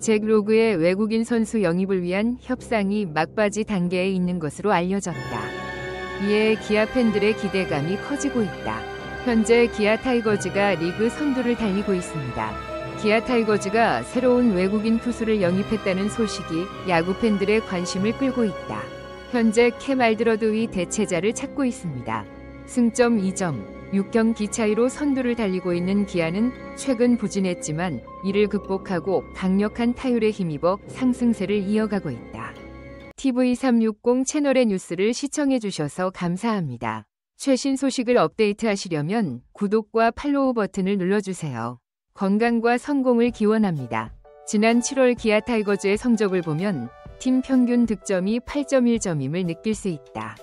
잭 로그의 외국인 선수 영입을 위한 협상이 막바지 단계에 있는 것으로 알려졌다. 이에 기아 팬들의 기대감이 커지고 있다. 현재 기아 타이거즈가 리그 선두를 달리고 있습니다. 기아 타이거즈가 새로운 외국인 투수를 영입했다는 소식이 야구 팬들의 관심을 끌고 있다. 현재 캠 알드러드의 대체자를 찾고 있습니다. 승점 2점, 6경기 차이로 선두를 달리고 있는 기아는 최근 부진했지만 이를 극복하고 강력한 타율에 힘입어 상승세를 이어가고 있다. TV360 채널의 뉴스를 시청해주셔서 감사합니다. 최신 소식을 업데이트하시려면 구독과 팔로우 버튼을 눌러주세요. 건강과 성공을 기원합니다. 지난 7월 기아 타이거즈의 성적을 보면 팀 평균 득점이 8.1점임을 느낄 수 있다.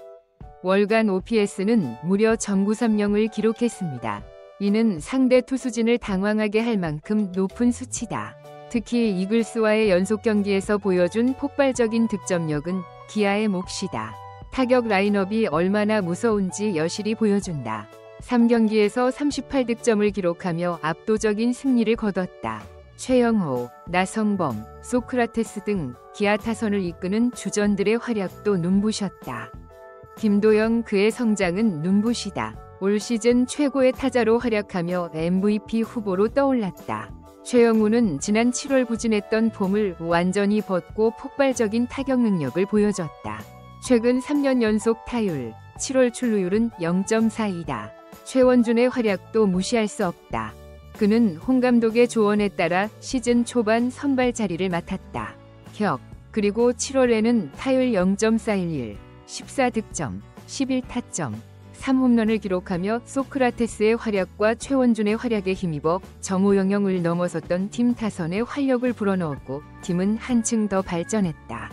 월간 OPS는 무려 0.930을 기록했습니다. 이는 상대 투수진을 당황하게 할 만큼 높은 수치다. 특히 이글스와의 연속 경기에서 보여준 폭발적인 득점력은 기아의 몫이다. 타격 라인업이 얼마나 무서운지 여실히 보여준다. 3경기에서 38득점을 기록하며 압도적인 승리를 거뒀다. 최영호, 나성범, 소크라테스 등 기아 타선을 이끄는 주전들의 활약도 눈부셨다. 김도영 그의 성장은 눈부시다. 올 시즌 최고의 타자로 활약하며 MVP 후보로 떠올랐다. 최영우는 지난 7월 부진했던 폼을 완전히 벗고 폭발적인 타격 능력을 보여줬다. 최근 3년 연속 타율, 7월 출루율은 0.42다. 최원준의 활약도 무시할 수 없다. 그는 홍 감독의 조언에 따라 시즌 초반 선발 자리를 맡았다. 그리고 7월에는 타율 0.411, 14득점, 11타점, 3홈런을 기록하며 소크라테스의 활약과 최원준의 활약에 힘입어 정우영을 넘어섰던 팀 타선의 활력을 불어넣었고 팀은 한층 더 발전했다.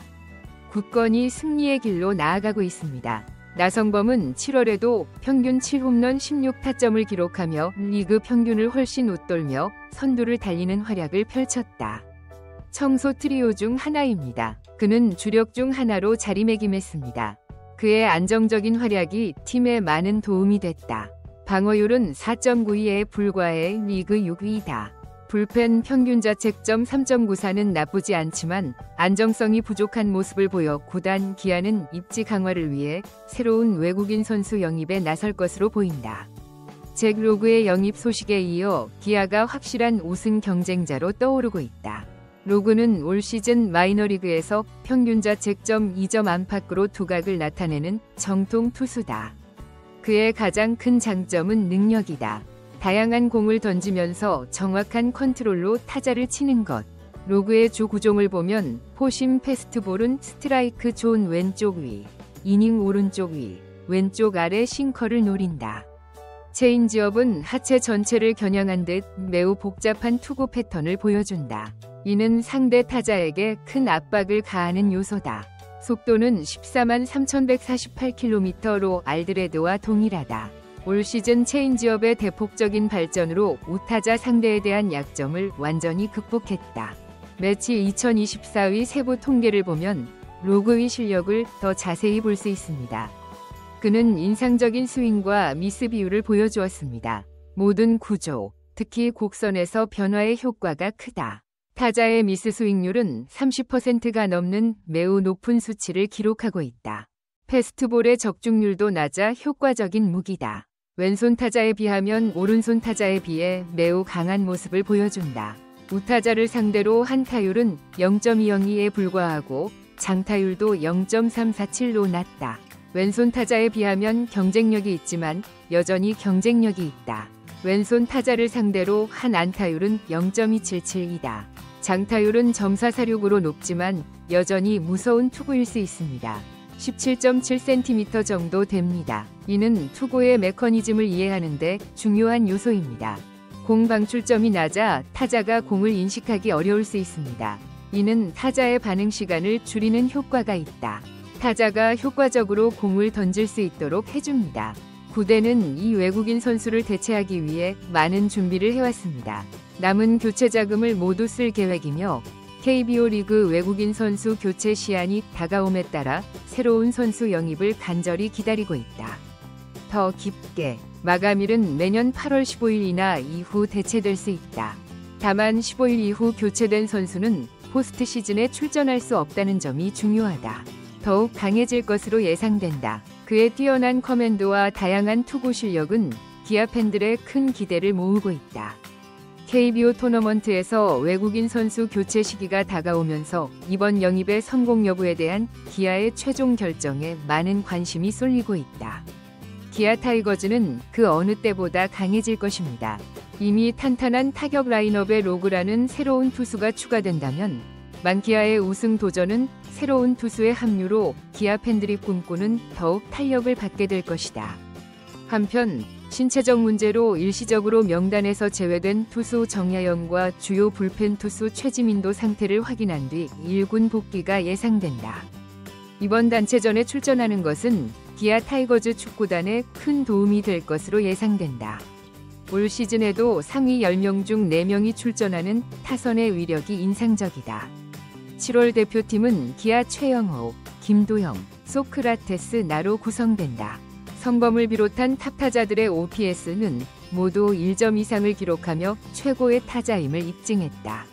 굳건히 승리의 길로 나아가고 있습니다. 나성범은 7월에도 평균 7홈런 16타점을 기록하며 리그 평균을 훨씬 웃돌며 선두를 달리는 활약을 펼쳤다. 청소 트리오 중 하나입니다. 그는 주력 중 하나로 자리매김했습니다. 그의 안정적인 활약이 팀에 많은 도움이 됐다. 방어율은 4.92에 불과해 리그 6위다. 불펜 평균 자책점 3.94는 나쁘지 않지만 안정성이 부족한 모습을 보여 구단 기아는 입지 강화를 위해 새로운 외국인 선수 영입에 나설 것으로 보인다. 잭 로그의 영입 소식에 이어 기아가 확실한 우승 경쟁자로 떠오르고 있다. 로그는 올 시즌 마이너리그에서 평균 자책점 2점 안팎으로 두각을 나타내는 정통 투수다. 그의 가장 큰 장점은 능력이다. 다양한 공을 던지면서 정확한 컨트롤로 타자를 치는 것. 로그의 주 구종을 보면 포심 패스트볼은 스트라이크 존 왼쪽 위, 이닝 오른쪽 위, 왼쪽 아래 싱커를 노린다. 체인지업은 하체 전체를 겨냥한 듯 매우 복잡한 투구 패턴을 보여준다. 이는 상대 타자에게 큰 압박을 가하는 요소다. 속도는 14만 3,148km로 알드레드와 동일하다. 올 시즌 체인지업의 대폭적인 발전으로 우타자 상대에 대한 약점을 완전히 극복했다. 매치 2024의 세부 통계를 보면 로그의 실력을 더 자세히 볼 수 있습니다. 그는 인상적인 스윙과 미스 비율을 보여주었습니다. 모든 구조, 특히 곡선에서 변화의 효과가 크다. 타자의 미스 스윙률은 30%가 넘는 매우 높은 수치를 기록하고 있다. 패스트볼의 적중률도 낮아 효과적인 무기다. 왼손 타자에 비하면 오른손 타자에 비해 매우 강한 모습을 보여준다. 우타자를 상대로 한타율은 0.202에 불과하고 장타율도 0.347로 낮다. 왼손 타자에 비하면 경쟁력이 있지만 여전히 경쟁력이 있다. 왼손 타자를 상대로 한 안타율은 0.277이다. 장타율은 .446으로 높지만 여전히 무서운 투구일 수 있습니다. 17.7cm 정도 됩니다. 이는 투구의 메커니즘을 이해하는 데 중요한 요소입니다. 공 방출점이 낮아 타자가 공을 인식하기 어려울 수 있습니다. 이는 타자의 반응 시간을 줄이는 효과가 있다. 타자가 효과적으로 공을 던질 수 있도록 해줍니다. 구대는 이 외국인 선수를 대체하기 위해 많은 준비를 해왔습니다. 남은 교체 자금을 모두 쓸 계획이며 KBO 리그 외국인 선수 교체 시한이 다가옴에 따라 새로운 선수 영입을 간절히 기다리고 있다. 더 깊게, 마감일은 내년 8월 15일이나 이후 대체될 수 있다. 다만 15일 이후 교체된 선수는 포스트 시즌에 출전할 수 없다는 점이 중요하다. 더욱 강해질 것으로 예상된다. 그의 뛰어난 커맨드와 다양한 투구 실력은 기아 팬들의 큰 기대를 모으고 있다. KBO 토너먼트에서 외국인 선수 교체 시기가 다가오면서 이번 영입의 성공 여부에 대한 기아의 최종 결정에 많은 관심이 쏠리고 있다. 기아 타이거즈는 그 어느 때보다 강해질 것입니다. 이미 탄탄한 타격 라인업에 로그라는 새로운 투수가 추가된다면 만기아의 우승 도전은 새로운 투수의 합류로 기아 팬들이 꿈꾸는 더욱 탄력을 받게 될 것이다. 한편 신체적 문제로 일시적으로 명단에서 제외된 투수 정야연과 주요 불펜 투수 최지민도 상태를 확인한 뒤 1군 복귀가 예상된다. 이번 단체전에 출전하는 것은 기아 타이거즈 축구단에 큰 도움이 될 것으로 예상된다. 올 시즌에도 상위 10명 중 4명이 출전하는 타선의 위력이 인상적이다. 7월 대표팀은 기아 최영호, 김도영, 소크라테스, 나로 구성된다. 성범을 비롯한 탑타자들의 OPS는 모두 1점 이상을 기록하며 최고의 타자임을 입증했다.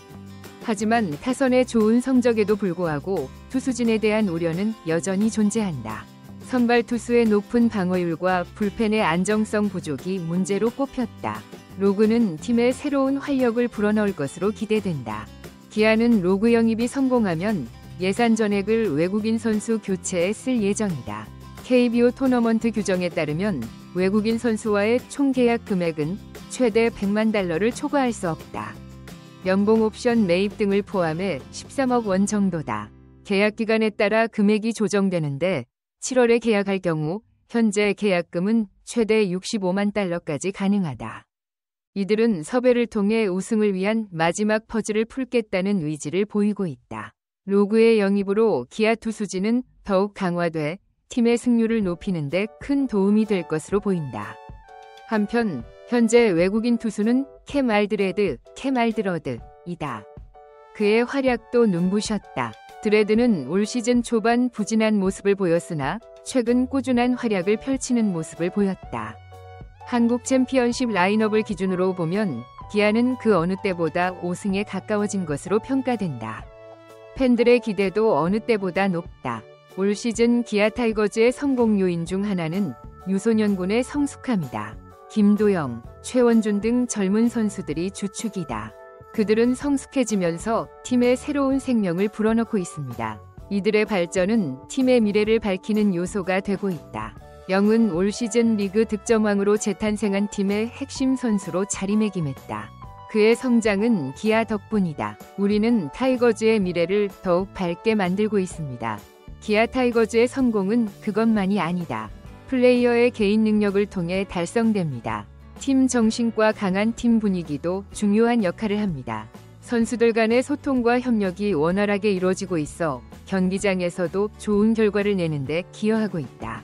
하지만 타선의 좋은 성적에도 불구하고 투수진에 대한 우려는 여전히 존재한다. 선발 투수의 높은 방어율과 불펜의 안정성 부족이 문제로 꼽혔다. 로그는 팀의 새로운 활력을 불어넣을 것으로 기대된다. 기아는 로그 영입이 성공하면 예산 전액을 외국인 선수 교체에 쓸 예정이다. KBO 토너먼트 규정에 따르면 외국인 선수와의 총 계약 금액은 최대 100만 달러를 초과할 수 없다. 연봉 옵션 매입 등을 포함해 13억 원 정도다. 계약 기간에 따라 금액이 조정되는데 7월에 계약할 경우 현재 계약금은 최대 65만 달러까지 가능하다. 이들은 섭외를 통해 우승을 위한 마지막 퍼즐을 풀겠다는 의지를 보이고 있다. 로그의 영입으로 기아 투수진은 더욱 강화돼 팀의 승률을 높이는 데 큰 도움이 될 것으로 보인다. 한편 현재 외국인 투수는 캠 알드러드이다. 그의 활약도 눈부셨다. 드레드는 올 시즌 초반 부진한 모습을 보였으나 최근 꾸준한 활약을 펼치는 모습을 보였다. 한국 챔피언십 라인업을 기준으로 보면 기아는 그 어느 때보다 5승에 가까워진 것으로 평가된다. 팬들의 기대도 어느 때보다 높다. 올 시즌 기아 타이거즈의 성공 요인 중 하나는 유소년군의 성숙함이다. 김도영, 최원준 등 젊은 선수들이 주축이다. 그들은 성숙해지면서 팀의 새로운 생명을 불어넣고 있습니다. 이들의 발전은 팀의 미래를 밝히는 요소가 되고 있다. 영은 올 시즌 리그 득점왕으로 재탄생한 팀의 핵심 선수로 자리매김했다. 그의 성장은 기아 덕분이다. 우리는 타이거즈의 미래를 더욱 밝게 만들고 있습니다. 기아 타이거즈의 성공은 그것만이 아니다. 플레이어의 개인 능력을 통해 달성됩니다. 팀 정신과 강한 팀 분위기도 중요한 역할을 합니다. 선수들 간의 소통과 협력이 원활하게 이루어지고 있어 경기장에서도 좋은 결과를 내는데 기여하고 있다.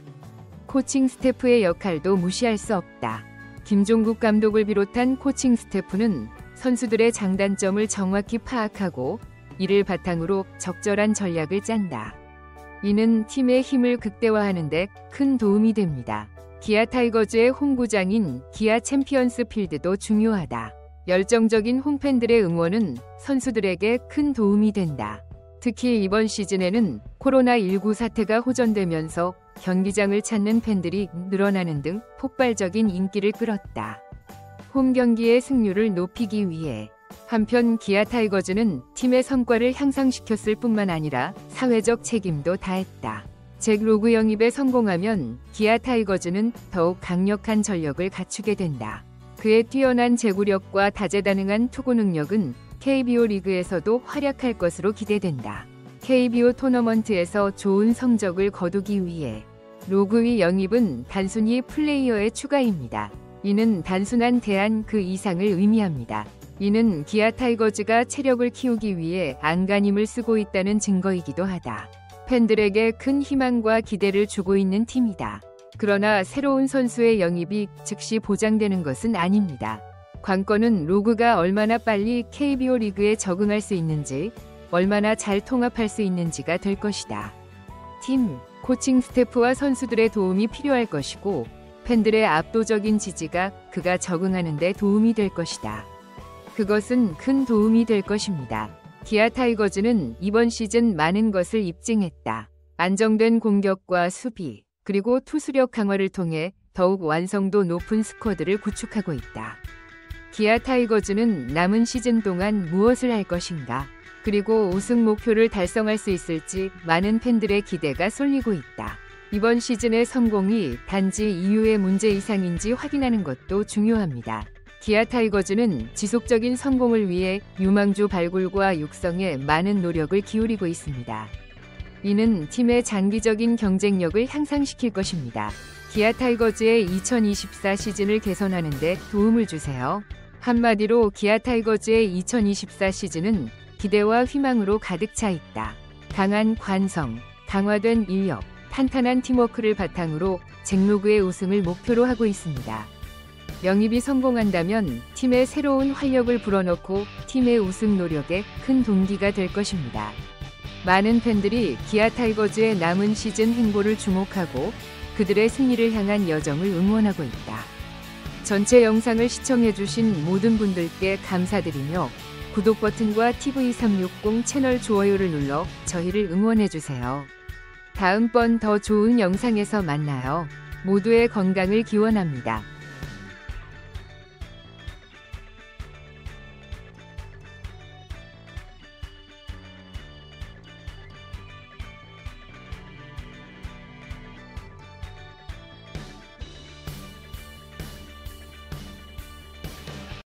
코칭 스태프의 역할도 무시할 수 없다. 김종국 감독을 비롯한 코칭 스태프는 선수들의 장단점을 정확히 파악하고 이를 바탕으로 적절한 전략을 짠다. 이는 팀의 힘을 극대화하는 데 큰 도움이 됩니다. 기아 타이거즈의 홈구장인 기아 챔피언스 필드도 중요하다. 열정적인 홈팬들의 응원은 선수들에게 큰 도움이 된다. 특히 이번 시즌에는 코로나19 사태가 호전되면서 경기장을 찾는 팬들이 늘어나는 등 폭발적인 인기를 끌었다. 홈 경기의 승률을 높이기 위해 한편 기아 타이거즈는 팀의 성과를 향상시켰을 뿐만 아니라 사회적 책임도 다했다. 잭 로그 영입에 성공하면 기아 타이거즈는 더욱 강력한 전력을 갖추게 된다. 그의 뛰어난 제구력과 다재다능한 투구 능력은 KBO 리그에서도 활약할 것으로 기대된다. KBO 토너먼트에서 좋은 성적을 거두기 위해 로그의 영입은 단순히 플레이어의 추가입니다. 이는 단순한 대안 그 이상을 의미합니다. 이는 기아 타이거즈가 체력을 키우기 위해 안간힘을 쓰고 있다는 증거이기도 하다. 팬들에게 큰 희망과 기대를 주고 있는 팀이다. 그러나 새로운 선수의 영입이 즉시 보장되는 것은 아닙니다. 관건은 로그가 얼마나 빨리 KBO 리그에 적응할 수 있는지, 얼마나 잘 통합할 수 있는지가 될 것이다. 팀, 코칭 스태프와 선수들의 도움이 필요할 것이고, 팬들의 압도적인 지지가 그가 적응하는 데 도움이 될 것이다. 그것은 큰 도움이 될 것입니다. 기아 타이거즈는 이번 시즌 많은 것을 입증했다. 안정된 공격과 수비, 그리고 투수력 강화를 통해 더욱 완성도 높은 스쿼드를 구축하고 있다. 기아 타이거즈는 남은 시즌 동안 무엇을 할 것인가? 그리고 우승 목표를 달성할 수 있을지 많은 팬들의 기대가 쏠리고 있다. 이번 시즌의 성공이 단지 이유의 문제 이상인지 확인하는 것도 중요합니다. 기아 타이거즈는 지속적인 성공을 위해 유망주 발굴과 육성에 많은 노력을 기울이고 있습니다. 이는 팀의 장기적인 경쟁력을 향상시킬 것입니다. 기아 타이거즈의 2024 시즌을 개선하는 데 도움을 주세요. 한마디로 기아 타이거즈의 2024 시즌은 기대와 희망으로 가득 차 있다. 강한 관성, 강화된 인력, 탄탄한 팀워크를 바탕으로 잭로그의 우승을 목표로 하고 있습니다. 영입이 성공한다면 팀에 새로운 활력을 불어넣고 팀의 우승 노력에 큰 동기가 될 것입니다. 많은 팬들이 기아 타이거즈의 남은 시즌 행보를 주목하고 그들의 승리를 향한 여정을 응원하고 있다. 전체 영상을 시청해주신 모든 분들께 감사드리며 구독 버튼과 TV360 채널 좋아요를 눌러 저희를 응원해주세요. 다음번 더 좋은 영상에서 만나요. 모두의 건강을 기원합니다.